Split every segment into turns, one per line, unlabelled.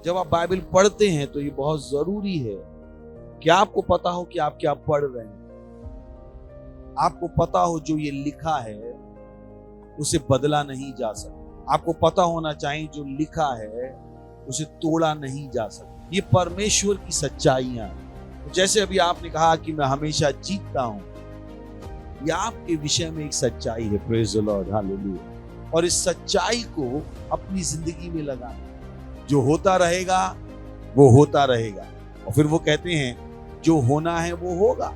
जब आप बाइबल पढ़ते हैं तो ये बहुत जरूरी है कि आपको पता हो कि आप क्या पढ़ रहे हैं। आपको पता हो जो ये लिखा है उसे बदला नहीं जा सकता। आपको पता होना चाहिए जो लिखा है उसे तोड़ा नहीं जा सकता। ये परमेश्वर की सच्चाइयां हैं। जैसे अभी आपने कहा कि मैं हमेशा जीतता हूं, ये आपके विषय में एक सच्चाई है। Praise the lord, hallelujah. और इस सच्चाई को अपनी जिंदगी में लगाना। जो होता रहेगा वो होता रहेगा। और फिर वो कहते हैं जो होना है वो होगा।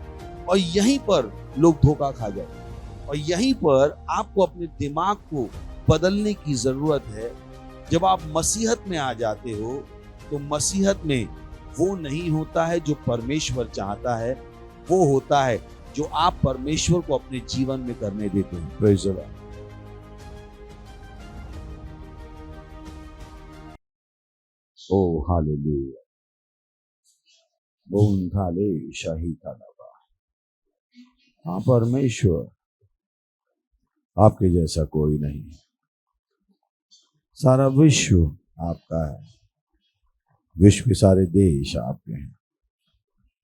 और यहीं पर लोग धोखा खा जाते हैं। और यहीं पर आपको अपने दिमाग को बदलने की जरूरत है। जब आप मसीहत में आ जाते हो तो मसीहत में वो नहीं होता है जो परमेश्वर चाहता है, वो होता है जो आप परमेश्वर को अपने जीवन में करने देते हैं। Praise the lord. Oh hallelujah. बोन थाले शाही थालाबा। हाँ, परमेश्वर आपके जैसा कोई नहीं। सारा विश्व आपका है। विश्व के सारे देश आपके हैं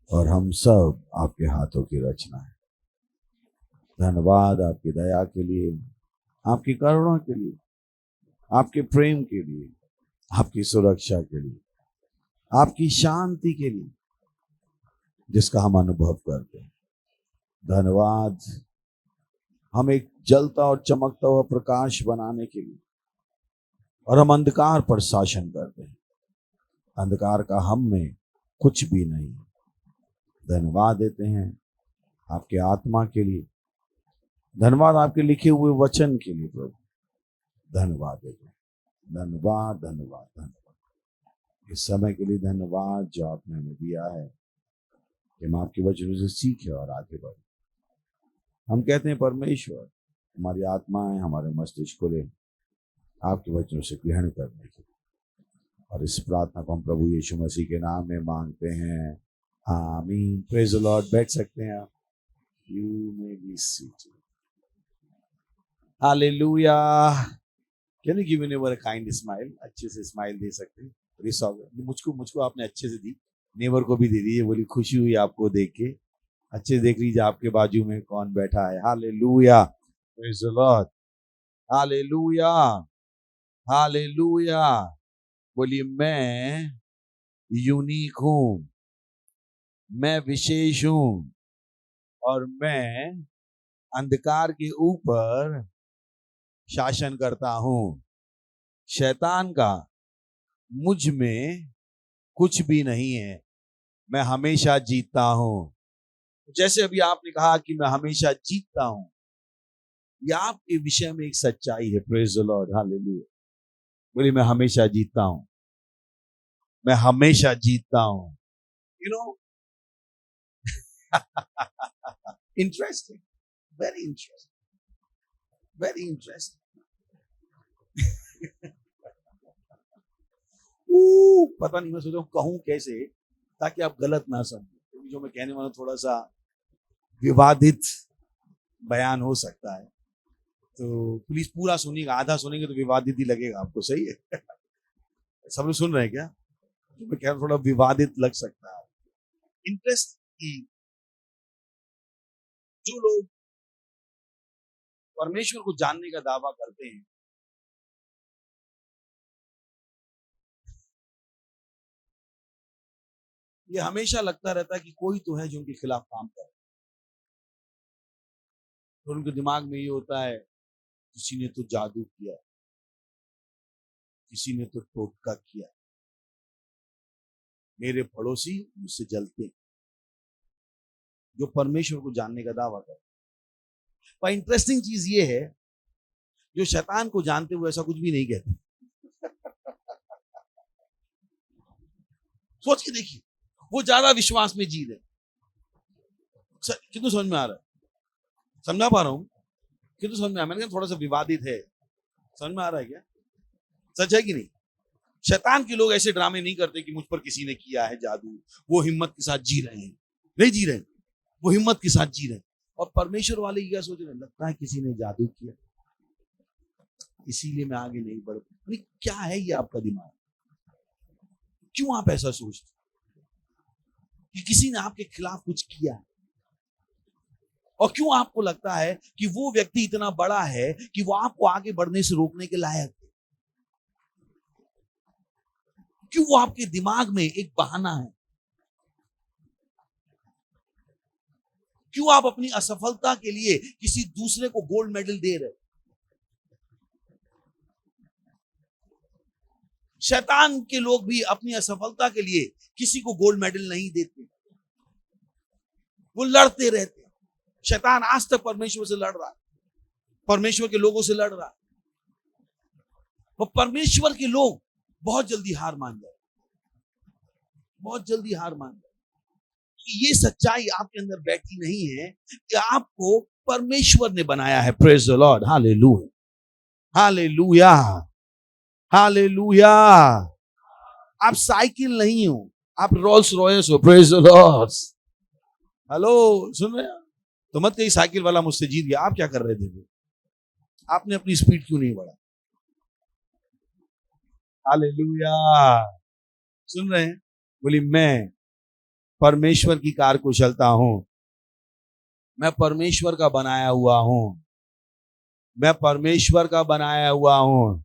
और हम सब आपके हाथों की रचना है। धन्यवाद आपकी दया के लिए, आपकी करुणा के लिए, आपके प्रेम के लिए, आपकी सुरक्षा के लिए, आपकी शांति के लिए जिसका हम अनुभव करते हैं। धन्यवाद हम एक जलता और चमकता हुआ प्रकाश बनाने के लिए, और हम अंधकार पर शासन करते हैं। अंधकार का हम में कुछ भी नहीं। धन्यवाद देते हैं आपके आत्मा के लिए। धन्यवाद आपके लिखे हुए वचन के लिए प्रभु। धन्यवाद देते हैं। धन्यवाद धन्यवाद धन्यवाद इस समय के लिए। धन्यवाद जो आपने हमें दिया है कि हम आपके वचनों से सीखे और आगे बढ़े। हम कहते हैं परमेश्वर हमारी आत्माएं, हमारे मस्तिष्क को ले आपके वचनों से ग्रहण करने के लिए। और इस प्रार्थना को हम प्रभु यीशु मसीह के नाम में मांगते हैं, आमीन। Praise the Lord. बैठ सकते हैं आप। You may be seated. Hallelujah. Can you give me never a kind smile? अच्छे से स्माइल दे सकते हैं। मुझको आपने अच्छे से दी, नेवर को भी दे दी। बोली खुशी हुई आपको देख के। अच्छे से देख लीजिए आपके बाजू में कौन बैठा है। Hallelujah. Praise the lord. Hallelujah. Hallelujah. बोलिए मैं यूनिक हूं, मैं विशेष हूं, और मैं अंधकार के ऊपर शासन करता हूं। शैतान का मुझ में कुछ भी नहीं है। मैं हमेशा जीतता हूं। जैसे अभी आपने कहा कि मैं हमेशा जीतता हूं, यह आपके विषय में एक सच्चाई है। Praise the lord, hallelujah. बोलिए मैं हमेशा जीतता हूं, मैं हमेशा जीतता हूं। You know, interesting, very interesting, very interesting. पता नहीं, मैं सोच रहा हूं कहूं कैसे ताकि आप गलत ना समझें, क्योंकि जो मैं कहने वाला थोड़ा सा विवादित बयान हो सकता है। तो प्लीज पूरा सुनिएगा। आधा सुनेंगे तो विवादित ही लगेगा आपको। सही है? सब लोग सुन रहे हैं क्या? तो मैं कह रहा हूं थोड़ा विवादित लग सकता है। इंटरेस्ट की जो लोग परमेश्वर को जानने का दावा करते हैं, ये हमेशा लगता रहता है कि कोई तो है जो उनके खिलाफ काम कर रहा है। तो उनके दिमाग में ये होता है किसी ने तो जादू किया, किसी ने तो टोटका किया, मेरे पड़ोसी मुझसे जलते हैं, जो परमेश्वर को जानने का दावा करते हैं। पर इंटरेस्टिंग चीज ये है, जो शैतान को जानते हुए ऐसा कुछ भी नहीं कहते। सोच के देखिए, वो ज्यादा विश्वास में जी रहे। कितना समझ में आ रहा है? समझा पा रहा हूं? कितना समझ में आ रहा है? मैंने कहा थोड़ा सा विवादित है। समझ में आ रहा है क्या? सच है कि नहीं? शैतान के लोग ऐसे ड्रामे नहीं करते कि मुझ पर किसी ने किया है जादू। वो हिम्मत के साथ जी रहे हैं। नहीं जी रहे, वो हिम्मत के साथ जी रहे हैं। और परमेश्वर वाले क्या सोच रहे हैं? लगता है किसी ने जादू किया, इसीलिए मैं आगे नहीं बढ़। क्या है ये आपका दिमाग? क्यों आप ऐसा सोचते कि किसी ने आपके खिलाफ कुछ किया है? और क्यों आपको लगता है कि वो व्यक्ति इतना बड़ा है कि वो आपको आगे बढ़ने से रोकने के लायक है? क्यों वो आपके दिमाग में एक बहाना है? क्यों आप अपनी असफलता के लिए किसी दूसरे को गोल्ड मेडल दे रहे? शैतान के लोग भी अपनी असफलता के लिए किसी को गोल्ड मेडल नहीं देते, वो लड़ते रहते। शैतान आज तक परमेश्वर से लड़ रहा है, परमेश्वर के लोगों से लड़ रहा है। वो परमेश्वर के लोग बहुत जल्दी हार मान जाए, बहुत जल्दी हार मान जाए। ये सच्चाई आपके अंदर बैठी नहीं है कि आपको परमेश्वर ने बनाया है। Praise the lord, hallelujah, hallelujah, hallelujah. आप साइकिल नहीं हो, आप रोल्स रॉयस हो। Praise the Lord. हेलो, सुन रहे हैं? तो मत कहीं साइकिल वाला मुझसे जीत गया। आप क्या कर रहे थे? आपने अपनी स्पीड क्यों नहीं बढ़ा? हालेलुया, सुन रहे हैं? बोली मैं परमेश्वर की कार कुशलता हूं, मैं परमेश्वर का बनाया हुआ हूं, मैं परमेश्वर का बनाया हुआ हूं।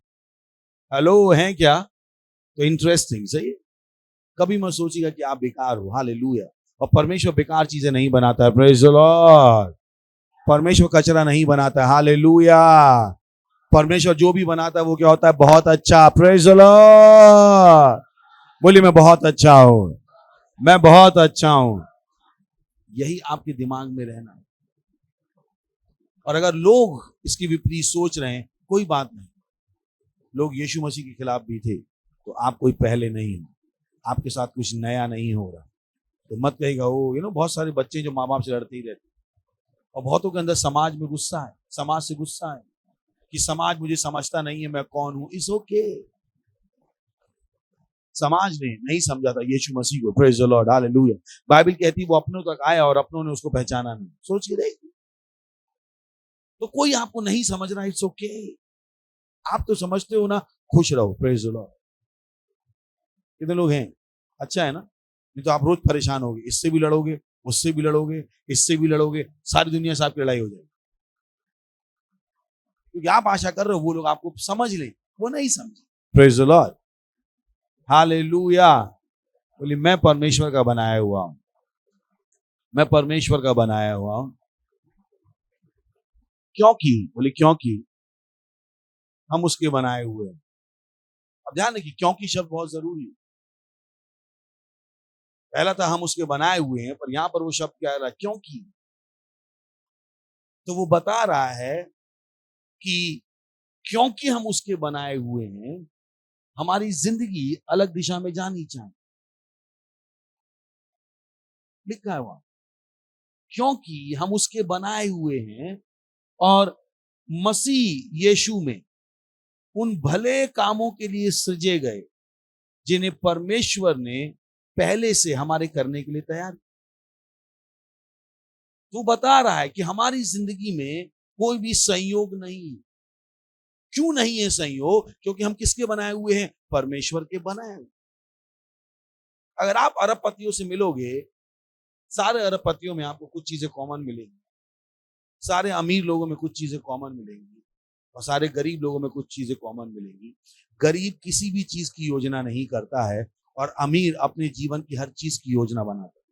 हेलो, हैं क्या? तो इंटरेस्टिंग, सही है। कभी मत सोचिएगा कि आप बेकार हो। हालेलुया। और परमेश्वर बेकार चीजें नहीं बनाता है। Praise the Lord. परमेश्वर कचरा नहीं बनाता है। हालेलुया। परमेश्वर जो भी बनाता है वो क्या होता है? बहुत अच्छा। Praise the Lord. बोलिए मैं बहुत अच्छा हूं, मैं बहुत अच्छा हूं। यही आपके दिमाग में रहना है। और अगर लोग इसकी विपरीत सोच रहे हैं, कोई बात नहीं। लोग यीशु मसीह के खिलाफ भी थे, तो आप कोई पहले नहीं हो, आपके साथ कुछ नया नहीं हो रहा। तो मत कहेगा वो बहुत सारे बच्चे जो माँ बाप से लड़ते ही रहते, और बहुतों के अंदर समाज में गुस्सा है, समाज से गुस्सा है कि समाज मुझे समझता नहीं है, मैं कौन हूं। It's okay. समाज ने नहीं समझा था यीशु मसीह को। Praise the lord, hallelujah. Bible कहती वो अपनों तक आया और अपनों ने उसको पहचाना नहीं। सोच के देख। तो कोई आपको नहीं समझ रहा, इट्स ओके। आप तो समझते हो ना, खुश रहो। Praise the Lord. कितने लोग हैं? अच्छा है ना? नहीं तो आप रोज परेशान होगे, इससे भी लड़ोगे, उससे भी लड़ोगे, इससे भी लड़ोगे, सारी दुनिया से आपकी लड़ाई हो जाएगी। क्योंकि आप आशा कर रहे हो वो लोग आपको समझ लें, वो नहीं समझे। Praise the lord, hallelujah. बोली मैं परमेश्वर का बनाया हुआ हूं, मैं परमेश्वर का बनाया हुआ हूं। क्योंकि, बोली क्योंकि हम उसके बनाए हुए हैं। अब ध्यान रखिए, क्योंकि शब्द बहुत जरूरी है। पहला था हम उसके बनाए हुए हैं, पर यहां पर वो शब्द क्या आ रहा है? क्योंकि। तो वो बता रहा है कि क्योंकि हम उसके बनाए हुए हैं, हमारी जिंदगी अलग दिशा में जानी चाहिए। लिखा है वहां, क्योंकि हम उसके बनाए हुए हैं और मसीह यीशु में उन भले कामों के लिए सृजे गए जिन्हें परमेश्वर ने पहले से हमारे करने के लिए तैयार। तो बता रहा है कि हमारी जिंदगी में कोई भी संयोग नहीं। क्यों नहीं है संयोग? क्योंकि हम किसके बनाए हुए हैं? परमेश्वर के बनाए हुए। अगर आप अरबपतियों से मिलोगे, सारे अरबपतियों में आपको कुछ चीजें कॉमन मिलेंगी, सारे अमीर लोगों में कुछ चीजें कॉमन मिलेंगी, और सारे गरीब लोगों में कुछ चीजें कॉमन मिलेंगी। गरीब किसी भी चीज की योजना नहीं करता है, और अमीर अपने जीवन की हर चीज की योजना बनाता है।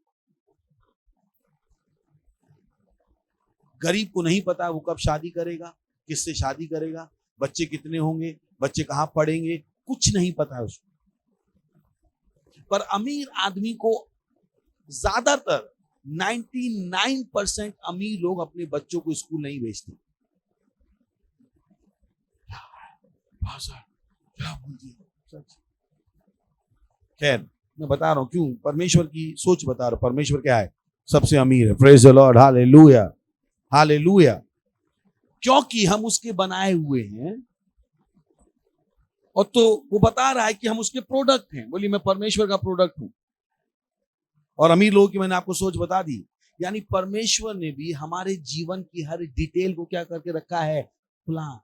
गरीब को नहीं पता वो कब शादी करेगा, किससे शादी करेगा, बच्चे कितने होंगे, बच्चे कहां पढ़ेंगे, कुछ नहीं पता है उसको। पर अमीर आदमी को ज्यादातर 99% अमीर लोग अपने बच्चों को स्कूल नहीं भेजते। क्या बोल दिया? खैर, मैं बता रहा हूं क्यों, परमेश्वर की सोच बता रहा हूं। परमेश्वर क्या है? सबसे अमीर है। Praise the lord, hallelujah, hallelujah. क्योंकि हम उसके बनाए हुए हैं, और तो वो बता रहा है कि हम उसके प्रोडक्ट हैं। बोलिए मैं परमेश्वर का प्रोडक्ट हूं। और अमीर लोगों की मैंने आपको सोच बता दी। यानी परमेश्वर ने भी हमारे जीवन की हर डिटेल को क्या करके रखा है? Plan,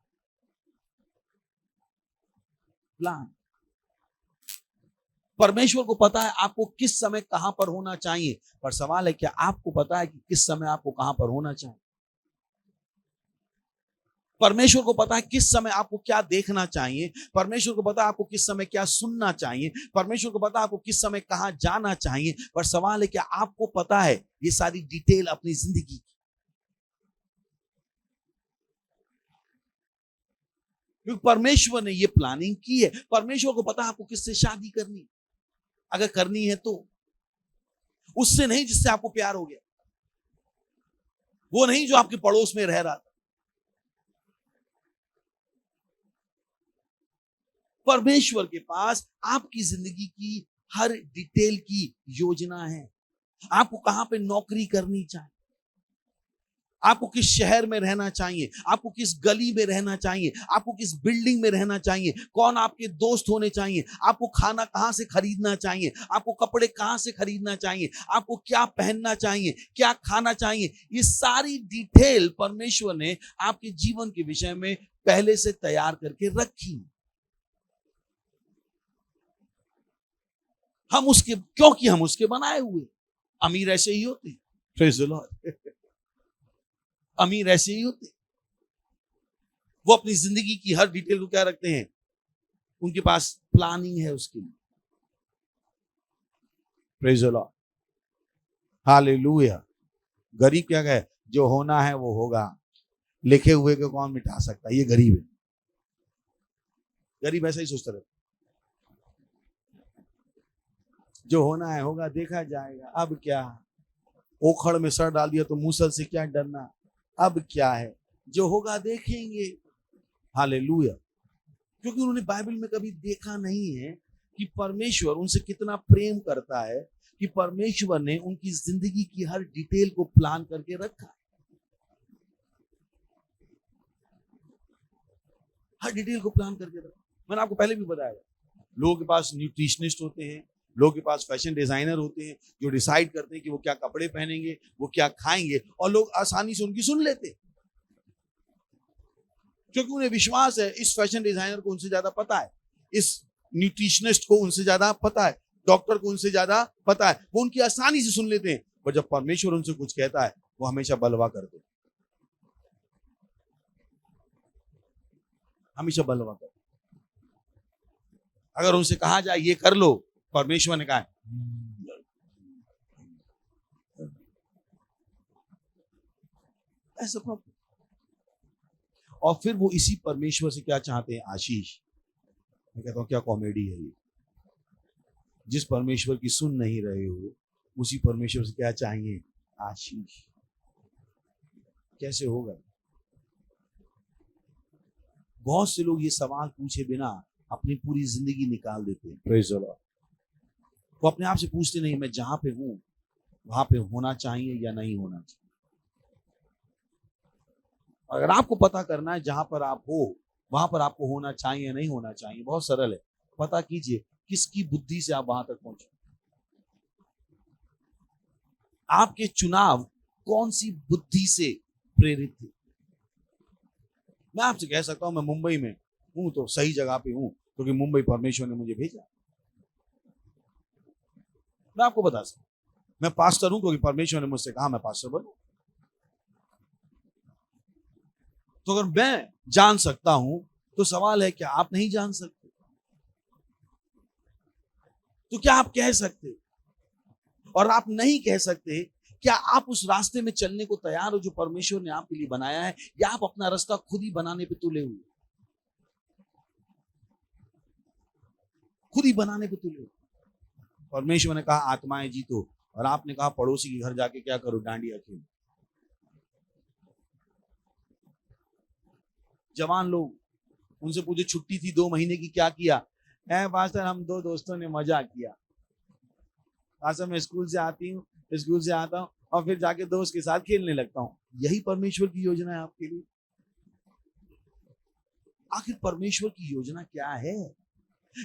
plan.
परमेश्वर को पता है आपको किस समय कहां पर होना चाहिए, पर सवाल है क्या आपको पता है कि किस समय आपको कहां पर होना चाहिए? परमेश्वर को पता है किस समय आपको क्या देखना चाहिए, परमेश्वर को पता है आपको किस समय क्या सुनना चाहिए, परमेश्वर को पता है आपको किस समय कहां जाना चाहिए, पर सवाल है क्या आपको पता है ये सारी डिटेल अपनी जिंदगी की? क्योंकि परमेश्वर ने ये प्लानिंग की है। परमेश्वर को पता है आपको किससे शादी करनी है, अगर करनी है तो उससे नहीं जिससे आपको प्यार हो गया, वो नहीं जो आपके पड़ोस में रह रहा था। परमेश्वर के पास आपकी जिंदगी की हर डिटेल की योजना है। आपको कहां पे नौकरी करनी चाहिए, आपको किस शहर में रहना चाहिए, आपको किस गली में रहना चाहिए, आपको किस बिल्डिंग में रहना चाहिए, कौन आपके दोस्त होने चाहिए, आपको खाना कहां से खरीदना चाहिए, आपको कपड़े कहां से खरीदना चाहिए, आपको क्या पहनना चाहिए, क्या खाना चाहिए, ये सारी डिटेल परमेश्वर ने आपके जीवन के विषय में पहले से तैयार करके रखी। हम उसके, क्योंकि हम उसके बनाए हुए। अमीर ऐसे ही होते, प्रेज़ द लॉर्ड। अमीर ऐसे ही होते, वो अपनी जिंदगी की हर डिटेल को क्या रखते हैं, उनके पास प्लानिंग है उसके लिए। Praise the lord, hallelujah. गरीब क्या कहे, जो होना है वो होगा, लिखे हुए को कौन मिटा सकता है, ये गरीब है। गरीब ऐसा ही सोचता रहता, जो होना है होगा, देखा जाएगा, अब क्या, ओखड़ में सर डाल दिया तो मूसल से क्या डरना, अब क्या है, जो होगा देखेंगे। हालेलुया। क्योंकि उन्होंने बाइबल में कभी देखा नहीं है कि परमेश्वर उनसे कितना प्रेम करता है, कि परमेश्वर ने उनकी जिंदगी की हर डिटेल को प्लान करके रखा, हर डिटेल को प्लान करके रखा। मैंने आपको पहले भी बताया, लोगों के पास न्यूट्रिशनिस्ट होते हैं, लोगों के पास फैशन डिजाइनर होते हैं जो डिसाइड करते हैं कि वो क्या कपड़े पहनेंगे, वो क्या खाएंगे, और लोग आसानी से उनकी सुन लेते हैं, क्योंकि उन्हें विश्वास है इस फैशन डिजाइनर को उनसे ज्यादा पता है, इस न्यूट्रिशनिस्ट को उनसे ज्यादा पता है, डॉक्टर को उनसे ज्यादा पता है, वो उनकी आसानी से सुन लेते हैं। पर जब परमेश्वर उनसे कुछ कहता है वो हमेशा बलवा करते, हमेशा बलवा करते। अगर उनसे कहा जाए ये कर लो, परमेश्वर ने कहा ऐसा प्रॉब्लम, और फिर वो इसी परमेश्वर से क्या चाहते हैं, आशीष। मैं कहता हूं क्या कॉमेडी है ये, जिस परमेश्वर की सुन नहीं रहे हो उसी परमेश्वर से क्या चाहिए, आशीष। कैसे होगा? बहुत से लोग ये सवाल पूछे बिना अपनी पूरी जिंदगी निकाल देते हैं। Praise the Lord. वो अपने आप से पूछते नहीं मैं जहां पे हूं वहां पे होना चाहिए या नहीं होना चाहिए। अगर आपको पता करना है जहां पर आप हो वहां पर आपको होना चाहिए या नहीं होना चाहिए, बहुत सरल है, पता कीजिए किसकी बुद्धि से आप वहां तक पहुंचे। आपके चुनाव कौन सी बुद्धि से प्रेरित थे? मैं आपसे कह सकता हूं मैं मुंबई में हूं तो सही जगह पे हूं, क्योंकि मुंबई परमेश्वर ने मुझे भेजा। मैं आपको बता सकता हूं मैं पास्टर हूं क्योंकि परमेश्वर ने मुझसे कहा मैं पास्टर बनूं। तो अगर मैं जान सकता हूं तो सवाल है क्या आप नहीं जान सकते? तो क्या आप कह सकते? और आप नहीं कह सकते, क्या आप उस रास्ते में चलने को तैयार हो जो परमेश्वर ने आपके लिए बनाया है, या आप अपना रास्ता खुद ही बनाने पे तुले हुए, खुद ही बनाने पे तुले हुए? परमेश्वर ने कहा आत्माएं जीतो, और आपने कहा पड़ोसी के घर जाके क्या करो, डांडिया खेलो। जवान लोग, उनसे पूछे छुट्टी थी 2 महीने की, क्या किया? पास्टर हम 2 दोस्तों ने मजा किया। पास्टर मैं स्कूल से आती हूँ, स्कूल से आता हूँ और फिर जाके दोस्त के साथ खेलने लगता हूँ। यही परमेश्वर की योजना है आपके लिए? आखिर परमेश्वर की योजना क्या है?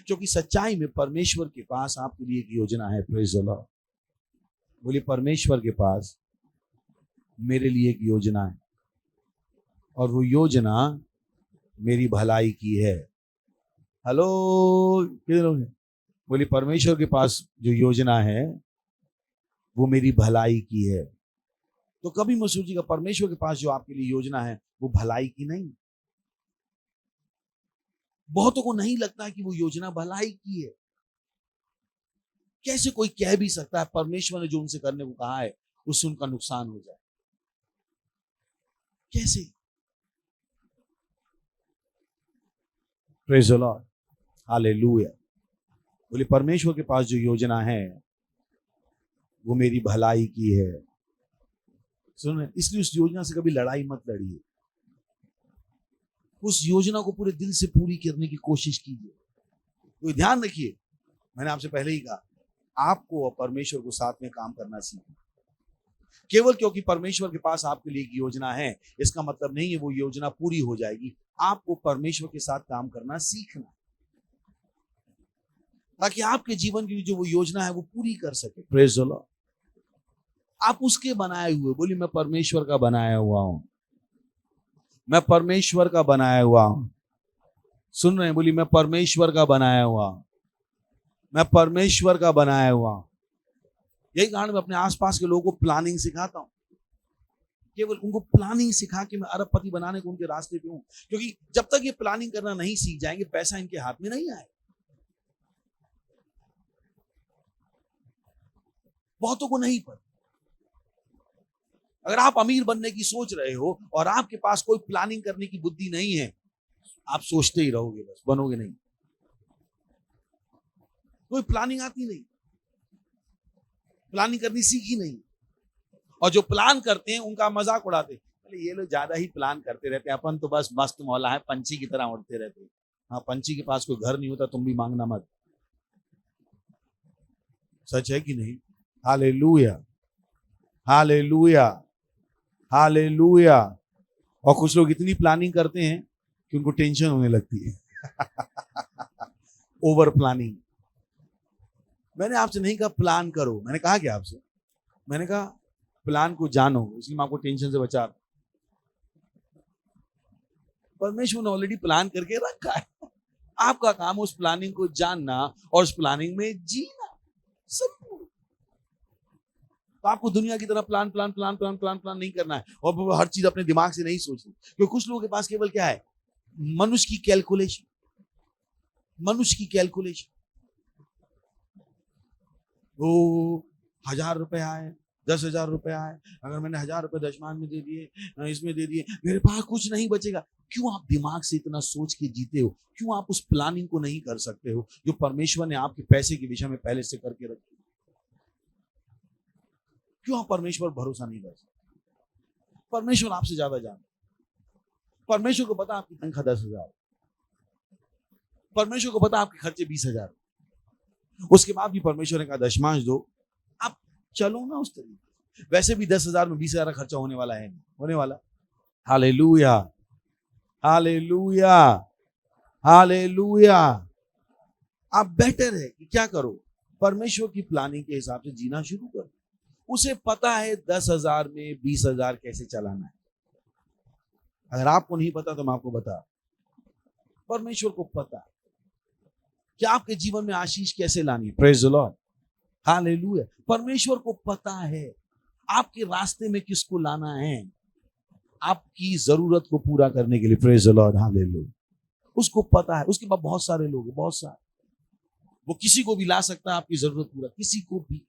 क्योंकि सच्चाई में परमेश्वर के पास आपके लिए एक योजना है। Praise the Lord. बोलिए परमेश्वर के पास मेरे लिए एक योजना है, और वो योजना मेरी भलाई की है। हेलो, कितने लोग हैं? बोली परमेश्वर के पास जो योजना है वो मेरी भलाई की है। तो कभी मत सोचिएगा परमेश्वर के पास जो आपके लिए योजना है वो भलाई की नहीं। बहुतों को नहीं लगता है कि वो योजना भलाई की है। कैसे कोई कह भी सकता है परमेश्वर ने जो उनसे करने को कहा है उससे उनका नुकसान हो जाए? कैसे? Praise the lord, hallelujah. बोले परमेश्वर के पास जो योजना है वो मेरी भलाई की है। सुन रहे? इसलिए उस योजना से कभी लड़ाई मत लड़िए। उस योजना को पूरे दिल से पूरी करने की कोशिश कीजिए। तो ध्यान रखिए, मैंने आपसे पहले ही कहा, आपको और परमेश्वर को साथ में काम करना सीखिए। केवल क्योंकि परमेश्वर के पास आपके लिए एक योजना है इसका मतलब नहीं है वो योजना पूरी हो जाएगी। आपको परमेश्वर के साथ काम करना सीखना, ताकि आपके जीवन की जो वो योजना है वो पूरी कर सके। Praise the Lord. आप उसके बनाए हुए, बोली मैं परमेश्वर का बनाया हुआ हूं, मैं परमेश्वर का बनाया हुआ हूं। सुन रहे हैं? बोली मैं परमेश्वर का बनाया हुआ हूं, मैं परमेश्वर का बनाया हुआ हूं। यही कारण मैं अपने आसपास के लोगों को प्लानिंग सिखाता हूं। केवल उनको प्लानिंग सिखा के मैं अरबपति बनाने को उनके रास्ते पे हूं, क्योंकि जब तक ये प्लानिंग करना नहीं सीख जाएंगे पैसा इनके हाथ में नहीं आए। बहुतों को नहीं पता। अगर आप अमीर बनने की सोच रहे हो और आपके पास कोई प्लानिंग करने की बुद्धि नहीं है, आप सोचते ही रहोगे, बस बनोगे नहीं। कोई प्लानिंग आती नहीं, प्लानिंग करनी सीखी नहीं। और जो प्लान करते हैं उनका मजाक उड़ाते, ये लोग ज्यादा ही प्लान करते रहते हैं, अपन तो बस मस्त मौला है, पंछी की तरह उड़ते रहते हैं। हाँ, पंछी के पास कोई घर नहीं होता, तुम भी मांगना मत। सच है कि नहीं? Hallelujah, hallelujah, hallelujah. और कुछ लोग इतनी प्लानिंग करते हैं कि उनको टेंशन होने लगती है। Over planning. मैंने आपसे नहीं कहा प्लान करो, मैंने कहा क्या आपसे? मैंने कहा प्लान को जानो, इसलिए मैं आपको टेंशन से बचा रहा हूं। परमेश्वर ने ऑलरेडी प्लान करके रखा है। आपका काम उस प्लानिंग को जानना और उस प्लानिंग में जीना। सब। तो आपको दुनिया की तरह plan plan plan plan plan plan नहीं करना है और हर चीज अपने दिमाग से नहीं सोचनी। क्योंकि कुछ लोगों के पास केवल क्या है? मनुष्य की कैलकुलेशन, मनुष्य की कैलकुलेशन। वो 1000 रुपए आए, 10,000 रुपए आए, अगर मैंने 1000 रुपए दशमान में दे दिए, इसमें दे दिए, मेरे पास कुछ नहीं बचेगा। क्यों आप दिमाग से इतना सोच के जीते हो? क्यों आप उस प्लानिंग को नहीं कर सकते हो जो परमेश्वर ने आपके पैसे के विषय में पहले से करके रखी? क्यों आप परमेश्वर भरोसा नहीं कर सकते? परमेश्वर आपसे ज्यादा जानता। परमेश्वर को पता आपकी तनख्वाह 10,000, परमेश्वर को पता आपके खर्चे 20,000। उसके बाद भी परमेश्वर ने कहा दशमांश दो। आप चलो ना उस तरीके। वैसे भी 10,000 में 20,000 का खर्चा होने वाला है, नहीं होने वाला। Hallelujah, hallelujah, hallelujah. आप बेटर है कि क्या करो? परमेश्वर की प्लानिंग के हिसाब से जीना शुरू करो। उसे पता है 10,000 में 20,000 कैसे चलाना है। अगर आपको नहीं पता तो मैं आपको बता, परमेश्वर को पता है कि आपके जीवन में आशीष कैसे लानी है। Praise the lord, hallelujah. परमेश्वर को पता है आपके रास्ते में किसको लाना है आपकी जरूरत को पूरा करने के लिए। Praise the lord, hallelujah. उसको पता है। उसके बाद बहुत सारे लोग हैं, बहुत सारे, वो किसी को भी ला सकता है आपकी जरूरत पूरा, किसी को भी।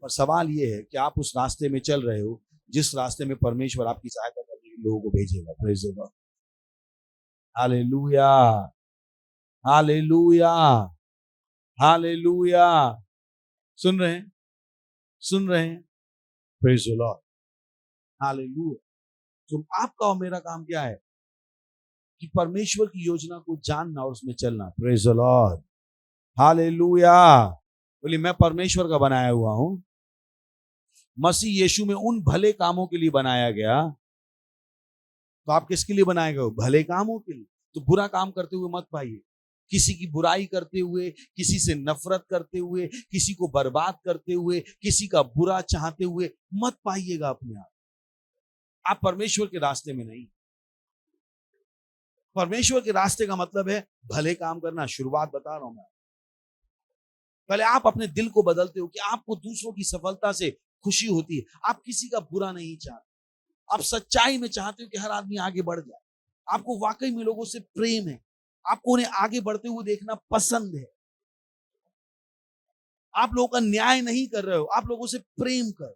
पर सवाल ये है कि आप उस रास्ते में चल रहे हो जिस रास्ते में परमेश्वर आपकी सहायता करने के लिए लोगों को भेजेगा। Praise the lord, hallelujah, hallelujah, hallelujah. सुन रहे हैं? सुन रहे हैं? Praise the lord, hallelujah. तो आपका और मेरा काम क्या है? कि परमेश्वर की योजना को जानना और उसमें चलना। Praise the lord, hallelujah. बोलिए मैं परमेश्वर का बनाया हुआ हूं। मसीह यीशु में उन भले कामों के लिए बनाया गया। तो आप किसके लिए बनाए गए हो? भले कामों के लिए। तो बुरा काम करते हुए मत पाइए, किसी की बुराई करते हुए, किसी से नफरत करते हुए, किसी को बर्बाद करते हुए, किसी का बुरा चाहते हुए मत पाइएगा अपने आप परमेश्वर के रास्ते में नहीं। परमेश्वर के रास्ते का मतलब है भले काम करना। शुरुआत बता रहा हूं मैं, पहले आप अपने दिल को बदलते हो कि आपको दूसरों की सफलता से खुशी होती है, आप किसी का बुरा नहीं चाहते, आप सच्चाई में चाहते हो कि हर आदमी आगे बढ़ जाए, आपको वाकई में लोगों से प्रेम है, आपको उन्हें आगे बढ़ते हुए देखना पसंद है, आप लोगों का न्याय नहीं कर रहे हो, आप लोगों से प्रेम कर।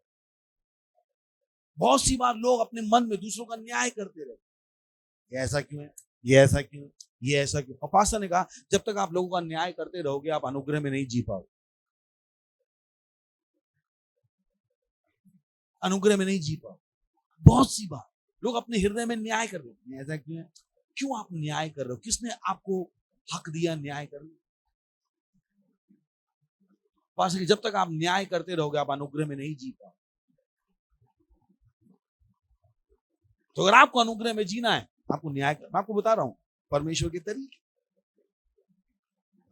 बहुत सी बार लोग अपने मन में दूसरों का न्याय करते रहते, ये ऐसा क्यों है, ये ऐसा क्यों, ये ऐसा क्यों। और पास्टर ने कहा जब तक आप लोगों का न्याय करते रहोगे आप अनुग्रह में नहीं जी पाओगे, अनुग्रह में नहीं जी पाओगे। बहुत सी बार लोग अपने हृदय में न्याय कर रहे हैं, ऐसा क्यों है, क्यों आप न्याय कर रहे हो, किसने आपको हक दिया न्याय करने। पास्टर जब तक आप न्याय करते रहोगे आप अनुग्रह में नहीं जी पाओगे। तो अगर आपको अनुग्रह में जीना है आपको न्याय कर, मैं आपको बता रहा हूं परमेश्वर के तरीके,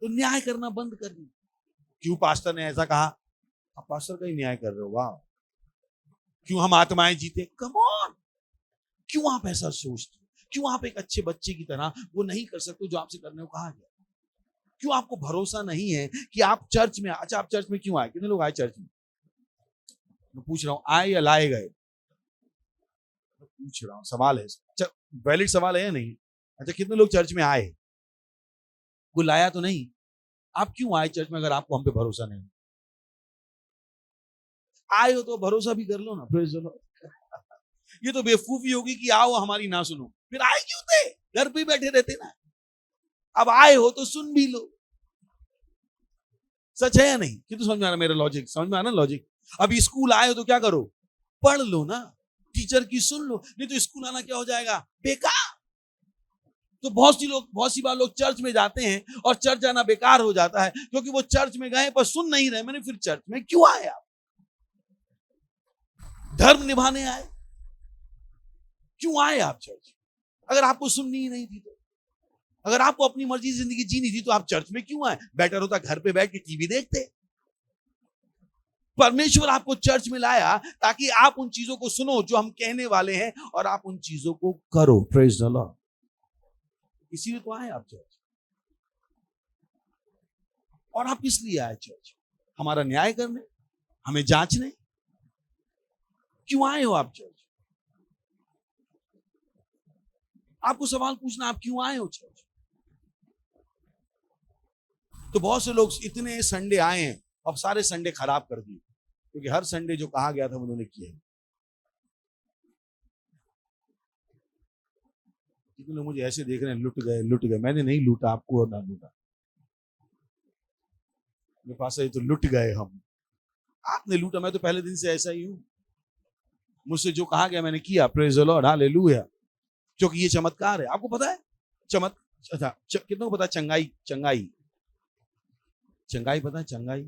तो न्याय करना बंद कर दीजिए। क्यों पास्टर ने ऐसा कहा, आप पास्टर का ही न्याय कर रहे हो, वाह। क्यों हम आत्माएं जीते, कम ऑन, क्यों आप ऐसा सोचते हो, क्यों आप एक अच्छे बच्चे की तरह वो नहीं कर सकते जो आपसे करने को कहा गया, क्यों आपको भरोसा नहीं है कि आप चर्च में, अच्छा आप चर्च में क्यों आए, कितने लोग आए चर्च में, मैं पूछ रहा हूं, आए या लाए गए, पूछ रहा हूं, सवाल है, अच्छा वैलिड सवाल है या नहीं। अच्छा कितने लोग चर्च में आए, कोई लाया तो नहीं, आप क्यों आए चर्च में अगर आपको हम पे भरोसा नहीं, आए हो तो भरोसा भी कर लो ना, प्रेज़ द लॉर्ड। ये तो बेवकूफी होगी कि आओ हमारी ना सुनो, फिर आए क्यों थे, घर पे बैठे रहते ना, अब आए हो तो सुन भी लो। सच है या नहीं, कितना समझ में आ रहा मेरा लॉजिक, समझ में आ रहा लॉजिक। अभी स्कूल आए हो तो क्या करो, पढ़ लो ना, टीचर की सुन लो, नहीं तो स्कूल आना क्या हो जाएगा, बेकार। तो बहुत सी बार लोग चर्च में जाते हैं और चर्च जाना बेकार हो जाता है क्योंकि वो चर्च में गए पर सुन नहीं रहे। मैंने फिर चर्च में क्यों आए आप, धर्म निभाने आए, क्यों आए आप चर्च, अगर आपको सुननी ही नहीं थी तो, अगर आपको अपनी मर्जी जिंदगी जीनी थी तो आप चर्च में क्यों आए, बेटर होता घर पे बैठ के टीवी देखते। परमेश्वर आपको चर्च में लाया ताकि आप उन चीजों को सुनो जो हम कहने वाले हैं और आप उन चीजों को करो, प्रेज़ द लॉर्ड। इसीलिए तो आए आप चर्च, और आप किस लिए आए चर्च, हमारा न्याय करने, हमें जांचने, क्यों आए हो आप चर्च, आपको सवाल पूछना आप क्यों आए हो चर्च। तो बहुत से लोग इतने संडे आए हैं अब सारे संडे खराब कर दिए क्योंकि हर संडे जो कहा गया था उन्होंने किया। कितने लोग मुझे ऐसे देख रहे हैं, लुट गए, मैंने नहीं लूटा आपको और ना लूटा, मेरे पास है तो लुट गए हम, आपने लूटा, मैं तो पहले दिन से ऐसा ही हूं, मुझसे जो कहा गया मैंने किया, प्रेज़ द लॉर्ड, हालेलुया। क्योंकि ये चमत्कार है, आपको पता है अच्छा कितनों को पता है चंगाई पता है, चंगाई,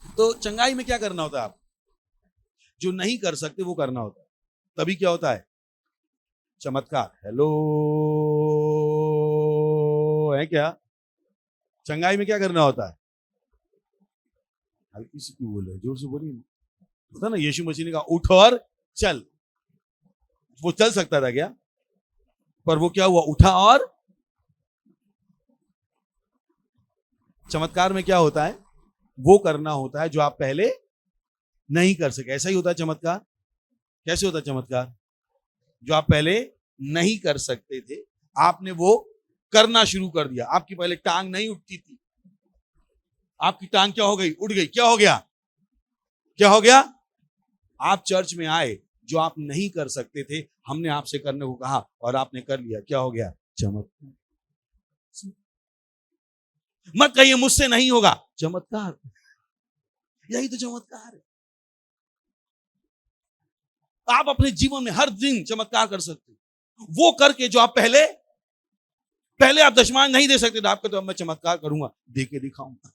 तो चंगाई में क्या करना होता है, आप जो नहीं कर सकते वो करना होता है, तभी क्या होता है, चमत्कार। हेलो है क्या, चंगाई में क्या करना होता है, हल्की सी क्यों बोले, जोर से बोलिए, पता ना यीशु मसीह ने कहा उठ और चल, वो चल सकता था क्या, पर वो क्या हुआ, उठा। और चमत्कार में क्या होता है, वो करना होता है जो आप पहले नहीं कर सके, ऐसा ही होता है चमत्कार। कैसे होता है चमत्कार, जो आप पहले नहीं कर सकते थे आपने वो करना शुरू कर दिया। आपकी पहले टांग नहीं उठती थी, आपकी टांग क्या हो गई, उठ गई, क्या हो गया, क्या हो गया, आप चर्च में आए, जो आप नहीं कर सकते थे हमने आपसे करने को कहा और आपने कर लिया, क्या हो गया, चमत्कार। मत कहिए मुझसे नहीं होगा, चमत्कार, यही तो चमत्कार है। आप अपने जीवन में हर दिन चमत्कार कर सकते हो, वो करके जो आप पहले आप दशमान नहीं दे सकते थे, आपको तो अब मैं चमत्कार करूंगा, दे के दिखाऊंगा।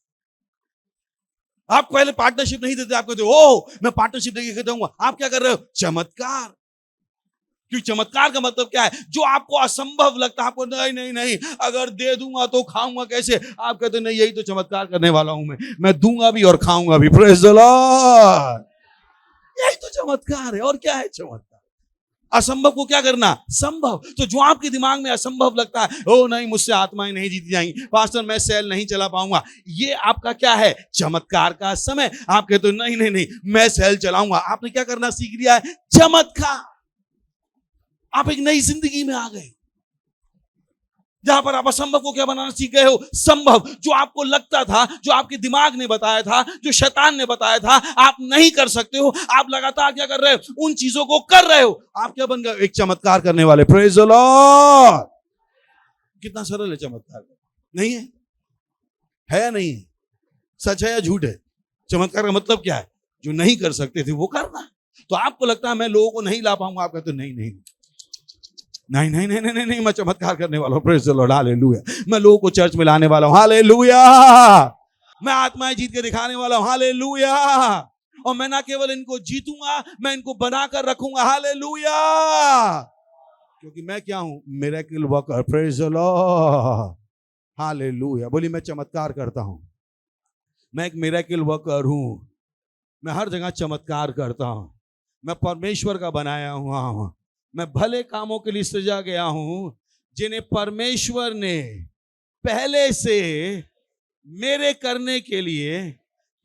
आप पहले पार्टनरशिप नहीं देते, आपको तो ओ मैं पार्टनरशिप देके दूंगा, आप क्या कर रहे हो, चमत्कार। क्योंकि चमत्कार का मतलब क्या है, जो आपको असंभव लगता है, आपको नहीं नहीं नहीं अगर दे दूंगा तो खाऊंगा कैसे, आप कहते नहीं यही तो चमत्कार करने वाला हूं मैं दूंगा भी और खाऊंगा भी, प्रेज़ द लॉर्ड, यही तो चमत्कार है। और क्या है चमत्कार, असंभव को क्या करना? संभव। तो जो आपके दिमाग में असंभव लगता है, ओ नहीं मुझसे आत्माएं नहीं जीती जाएंगी, पास्टर मैं सेल नहीं चला पाऊंगा, ये आपका क्या है? चमत्कार का समय। आप कहते हो नहीं नहीं नहीं मैं सेल चलाऊंगा। आपने क्या करना सीख लिया है? चमत्कार। आप एक नई जिंदगी में आ गए जहां पर आप असंभव को क्या बनाना सीख गए हो? संभव। जो आपको लगता था, जो आपके दिमाग ने बताया था, जो शैतान ने बताया था आप नहीं कर सकते हो, आप लगातार क्या कर रहे हो? उन चीजों को कर रहे हो। आप क्या बन गए? एक चमत्कार करने वाले। Praise the Lord. कितना सरल है चमत्कार। नहीं है? है या नहीं है? सच है या झूठ है? चमत्कार का मतलब क्या है? जो नहीं कर सकते थे वो करना। तो आपको लगता है मैं लोगों को नहीं ला पाऊंगा, आप कहते हो नहीं नहीं नहीं नहीं नहीं नहीं नहीं मैं चमत्कार करने वाला हूं। Praise the lord, hallelujah. मैं लोगों को चर्च में लाने वाला हूं, हालेलुया। मैं आत्माएं जीत के दिखाने वाला हूं, हालेलुया। और मैं ना केवल इनको जीतूंगा, मैं इनको बनाकर रखूंगा, हालेलुया। क्योंकि मैं क्या हूं? Miracle worker. Praise the lord, hallelujah. बोली मैं चमत्कार करता हूं, मैं एक मिरेकल वर्कर हूं, मैं हर जगह चमत्कार करता हूं, मैं परमेश्वर का बनाया हुआ हूं, मैं भले कामों के लिए सजा गया हूं जिन्हें परमेश्वर ने पहले से मेरे करने के लिए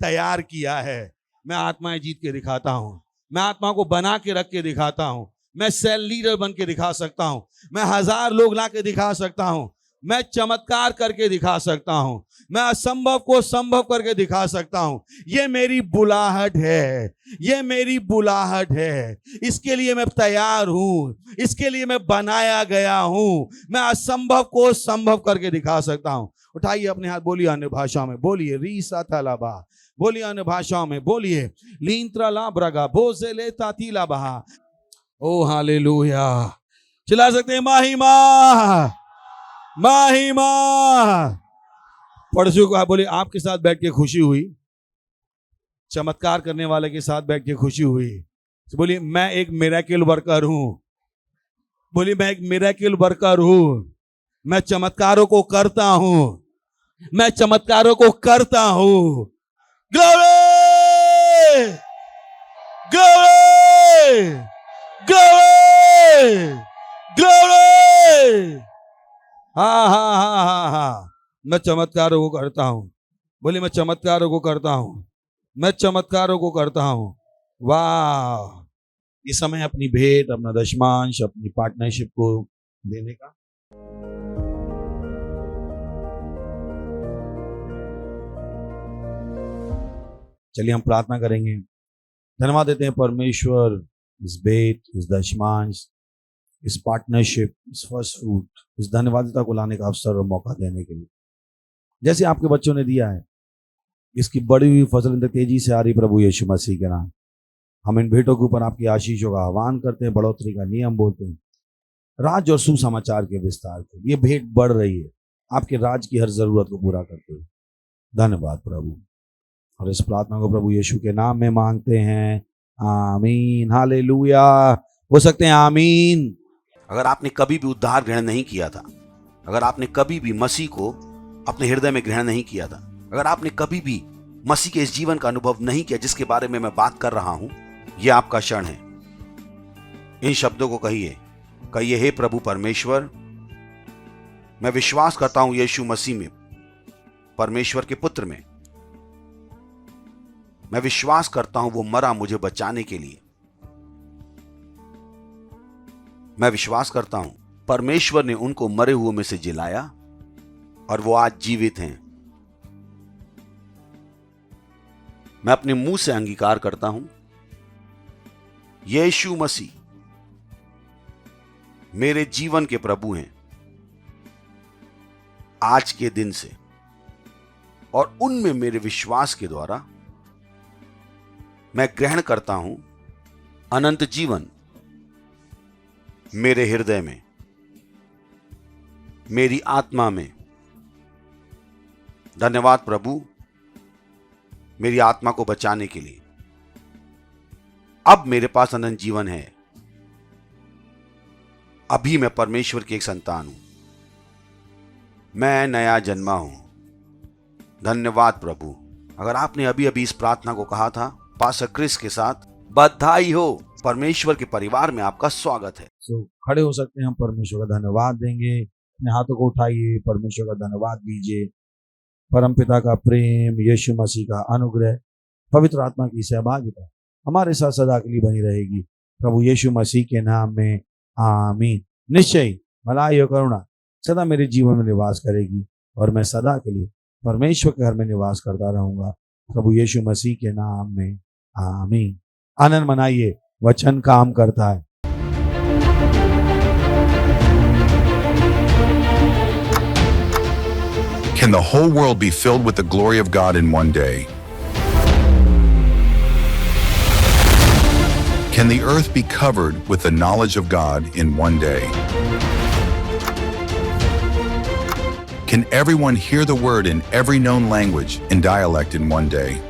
तैयार किया है। मैं आत्माएं जीत के दिखाता हूं, मैं आत्मा को बना के रख के दिखाता हूं, मैं सेल लीडर बन के दिखा सकता हूं, मैं 1000 लोग ला के दिखा सकता हूं, मैं चमत्कार करके दिखा सकता हूं, मैं असंभव को संभव करके दिखा सकता हूं। ये मेरी बुलाहट है, ये मेरी बुलाहट है। इसके लिए मैं तैयार हूं, इसके लिए मैं बनाया गया हूं। मैं असंभव को संभव करके दिखा सकता हूं। उठाइए अपने हाथ, बोलिए अन्य भाषाओं में, बोलिए रीसा तालाबा, बोलिए अन्य भाषाओं में, बोलिए लींत्रा लाब्रगा बोजेले तातीला बहा। ओ हालेलुया। चिल्ला सकते हैं महिमा महिमा। पड़ोसियों को बोले आपके साथ बैठ के खुशी हुई, चमत्कार करने वाले के साथ बैठ के खुशी हुई। तो बोलिए मैं एक मिरेकल वर्कर हूं, बोलिए मैं एक मिरेकल वर्कर हूं, मैं चमत्कारों को करता हूं, मैं चमत्कारों को करता हूं। Glory glory glory glory. हाँ हाँ हाँ हाँ हाँ, मैं चमत्कारों को करता हूं। बोलिए मैं चमत्कारों को करता हूं, मैं चमत्कारों को करता हूं। वाह। ये समय अपनी भेंट, अपना दशमांश, अपनी पार्टनरशिप को देने का। चलिए हम प्रार्थना करेंगे। धन्यवाद देते हैं परमेश्वर इस भेंट, इस दशमांश, इस पार्टनरशिप, इस फर्स्ट फ्रूट, इस धन्यवादिता को लाने का अवसर और मौका देने के लिए। जैसे आपके बच्चों ने दिया है, इसकी बड़ी हुई फसल तेजी से आ रही प्रभु यीशु मसीह के नाम। हम इन भेंटों के ऊपर आपकी आशीषों का आह्वान करते हैं, बढ़ोतरी का नियम बोलते हैं, राज और सुसमाचार के विस्तार के। ये भेंट बढ़ रही है आपके राज की हर जरूरत को पूरा करते हुए। धन्यवाद प्रभु। और इस प्रार्थना को प्रभु यीशु के नाम में मांगते हैं, आमीन, हालेलुया। हो सकते हैं आमीन।
अगर आपने कभी भी उद्धार ग्रहण नहीं किया था, अगर आपने कभी भी मसीह को अपने हृदय में ग्रहण नहीं किया था, अगर आपने कभी भी मसीह के इस जीवन का अनुभव नहीं किया जिसके बारे में मैं बात कर रहा हूं, यह आपका क्षण है। इन शब्दों को कहिए, कहिए हे प्रभु परमेश्वर, मैं विश्वास करता हूं यीशु मसीह में, परमेश्वर के पुत्र में। मैं विश्वास करता हूं वो मरा मुझे बचाने के लिए। मैं विश्वास करता हूं परमेश्वर ने उनको मरे हुए में से जिलाया और वो आज जीवित हैं। मैं अपने मुंह से अंगीकार करता हूं यीशु मसीह मेरे जीवन के प्रभु हैं आज के दिन से, और उनमें मेरे विश्वास के द्वारा मैं ग्रहण करता हूं अनंत जीवन मेरे हृदय में, मेरी आत्मा में। धन्यवाद प्रभु मेरी आत्मा को बचाने के लिए। अब मेरे पास अनंत जीवन है। अभी मैं परमेश्वर की एक संतान हूं, मैं नया जन्मा हूं। धन्यवाद प्रभु। अगर आपने अभी अभी इस प्रार्थना को कहा था पास्टर क्रिस के साथ, बधाई हो, परमेश्वर के परिवार में आपका स्वागत है।
सो खड़े हो सकते हैं, हम परमेश्वर का धन्यवाद देंगे। अपने हाथों को उठाइए, परमेश्वर का धन्यवाद दीजिए। परमपिता का प्रेम, यीशु मसीह का अनुग्रह, पवित्र आत्मा की सहभागिता हमारे साथ सदा के लिए बनी रहेगी। प्रभु यीशु मसीह के नाम में आमीन। निश्चय भलाई और करुणा सदा मेरे जीवन में निवास करेगी और मैं सदा के लिए परमेश्वर के घर में निवास करता रहूंगा। प्रभु यीशु मसीह के नाम में आमीन। आनंद मनाइए, वचन काम करता है।
Can the whole world be filled with the glory of God in one day? Can the earth be covered with the knowledge of God in one day? Can everyone hear the word in every known language and dialect in one day?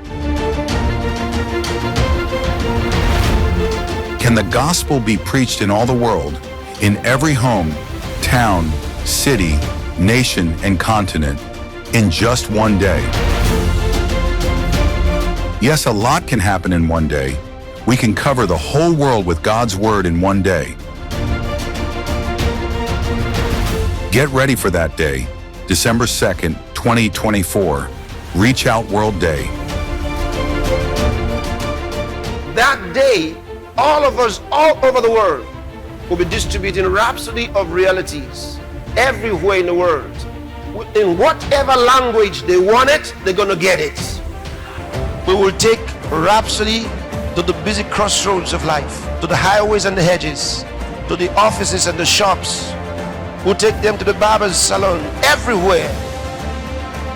Can the gospel be preached in all the world, in every home, town, city, nation, and continent in just one day? Yes, a lot can happen in one day. We can cover the whole world with God's word in one day. Get ready for that day, December 2nd, 2024, Reach Out World Day.
That day, all of us all over the world will be distributing Rhapsody of Realities everywhere in the world. In whatever language they want it, they're going to get it. We will take Rhapsody to the busy crossroads of life, to the highways and the hedges, to the offices and the shops. We'll take them to the barber's salon, everywhere.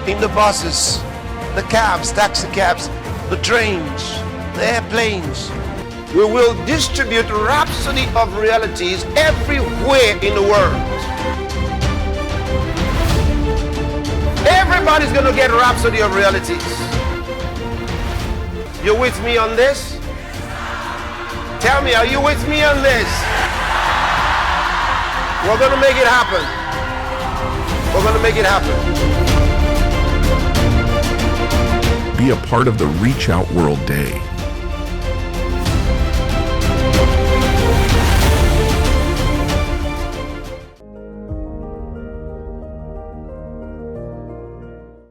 In the buses, the cabs, taxi cabs, the trains, the airplanes. We will distribute Rhapsody of Realities everywhere in the world. Everybody's going to get Rhapsody of Realities. You with me on this? Tell me, are you with me on this? We're going to make it happen. We're going to make it happen.
Be a part of the Reach Out World Day.